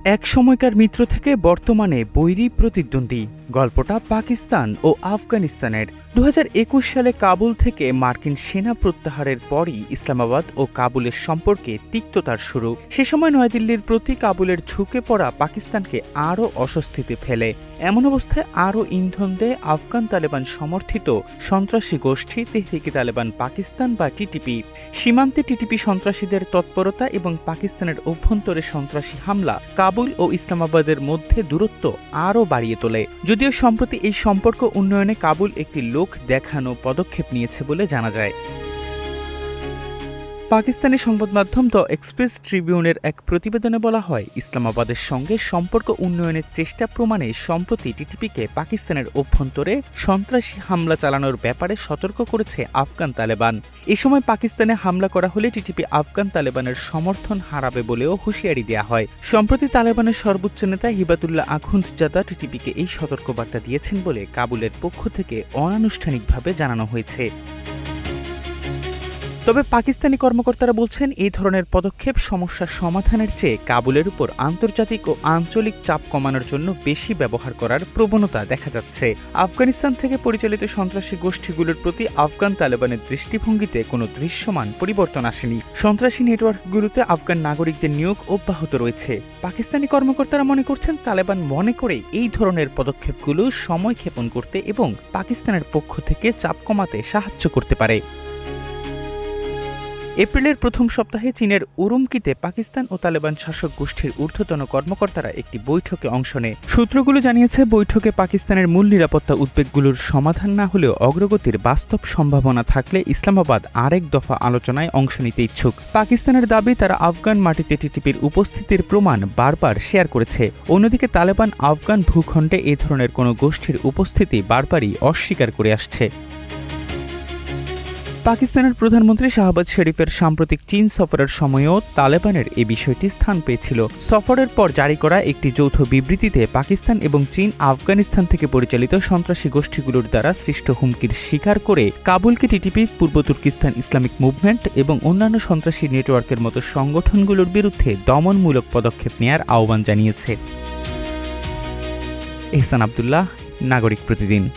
এক সময়কার মিত্র থেকে বর্তমানে বৈরী প্রতিদ্বন্দ্বী। গল্পটা পাকিস্তান ও আফগানিস্তানের। 2021 সালে কাবুল থেকে মার্কিন সেনা প্রত্যাহারের পরই ইসলামাবাদ ও কাবুলের সম্পর্কে তিক্ততার শুরু। সে সময় নয়াদিল্লির প্রতি কাবুলের ঝুঁকে পড়া পাকিস্তানকে আরও অস্বস্তিতে ফেলে। এমন অবস্থায় আরও ইন্ধন দেয় আফগান তালেবান সমর্থিত সন্ত্রাসী গোষ্ঠী তেহরিকে তালেবান পাকিস্তান বা টিটিপি। সীমান্তে টিটিপি সন্ত্রাসীদের তৎপরতা এবং পাকিস্তানের অভ্যন্তরে সন্ত্রাসী হামলা কাবুল ও ইসলামাবাদের মধ্যে দূরত্ব আরও বাড়িয়ে তোলে। যদিও সম্প্রতি এই সম্পর্ক উন্নয়নে কাবুল একটি লোক দেখানো পদক্ষেপ নিয়েছে বলে জানা যায়। পাকিস্তানি সংবাদ মাধ্যম দ্য এক্সপ্রেস ট্রিবিউনের এক প্রতিবেদনে বলা হয়, ইসলামাবাদের সঙ্গে সম্পর্ক উন্নয়নের চেষ্টা প্রমাণে সম্প্রতি টিটিপিকে পাকিস্তানের অভ্যন্তরে সন্ত্রাসী হামলা চালানোর ব্যাপারে সতর্ক করেছে আফগান তালেবান। এ সময় পাকিস্তানে হামলা করা হলে টিটিপি আফগান তালেবানের সমর্থন হারাবে বলেও হুঁশিয়ারি দেওয়া হয়। সম্প্রতি তালেবানের সর্বোচ্চ নেতা হিবাতুল্লাহ আখুন্দ-জাদা টিটিপিকে এই সতর্কবার্তা দিয়েছেন বলে কাবুলের পক্ষ থেকে অনানুষ্ঠানিকভাবে জানানো হয়েছে। তবে পাকিস্তানি কর্মকর্তারা বলছেন, এই ধরনের পদক্ষেপ সমস্যার সমাধানের চেয়ে কাবুলের উপর আন্তর্জাতিক ও আঞ্চলিক চাপ কমানোর জন্য বেশি ব্যবহার করার প্রবণতা দেখা যাচ্ছে। আফগানিস্তান থেকে পরিচালিত সন্ত্রাসী গোষ্ঠীগুলোর প্রতি আফগান তালেবানের দৃষ্টিভঙ্গিতে কোনো দৃশ্যমান পরিবর্তন আসেনি। সন্ত্রাসী নেটওয়ার্কগুলোতে আফগান নাগরিকদের নিয়োগ অব্যাহত রয়েছে। পাকিস্তানি কর্মকর্তারা মনে করছেন, তালেবান মনে করে এই ধরনের পদক্ষেপগুলো সময় ক্ষেপণ করতে এবং পাকিস্তানের পক্ষ থেকে চাপ কমাতে সাহায্য করতে পারে। এপ্রিলের প্রথম সপ্তাহে চীনের উরুমকিতে পাকিস্তান ও তালেবান শাসক গোষ্ঠীর ঊর্ধ্বতন কর্মকর্তারা একটি বৈঠকে অংশ নেয়। সূত্রগুলো জানিয়েছে, বৈঠকে পাকিস্তানের মূল নিরাপত্তা উদ্বেগগুলোর সমাধান না হলেও অগ্রগতির বাস্তব সম্ভাবনা থাকলে ইসলামাবাদ আরেক দফা আলোচনায় অংশ নিতে ইচ্ছুক। পাকিস্তানের দাবি, তারা আফগান মাটিতে টিটিপির উপস্থিতির প্রমাণ বারবার শেয়ার করেছে। অন্যদিকে তালেবান আফগান ভূখণ্ডে এ ধরনের কোনো গোষ্ঠীর উপস্থিতি বারবারই অস্বীকার করে আসছে। পাকিস্তানের প্রধানমন্ত্রী শাহবাজ শরীফের সাম্প্রতিক চীন সফরের সময়ও তালেবানের এই বিষয়টি স্থান পেয়েছিল। সফরের পর জারি করা একটি যৌথ বিবৃতিতে পাকিস্তান এবং চীন আফগানিস্তান থেকে পরিচালিত সন্ত্রাসী গোষ্ঠীগুলোর দ্বারা সৃষ্ট হুমকির স্বীকার করে কাবুলকে টিটিপি, পূর্ব তুর্কিস্তান ইসলামিক মুভমেন্ট এবং অন্যান্য সন্ত্রাসী নেটওয়ার্কের মতো সংগঠনগুলোর বিরুদ্ধে দমনমূলক পদক্ষেপ নেয়ার আহ্বান জানিয়েছে। এহসান আব্দুল্লাহ, নাগরিক প্রতিদিন।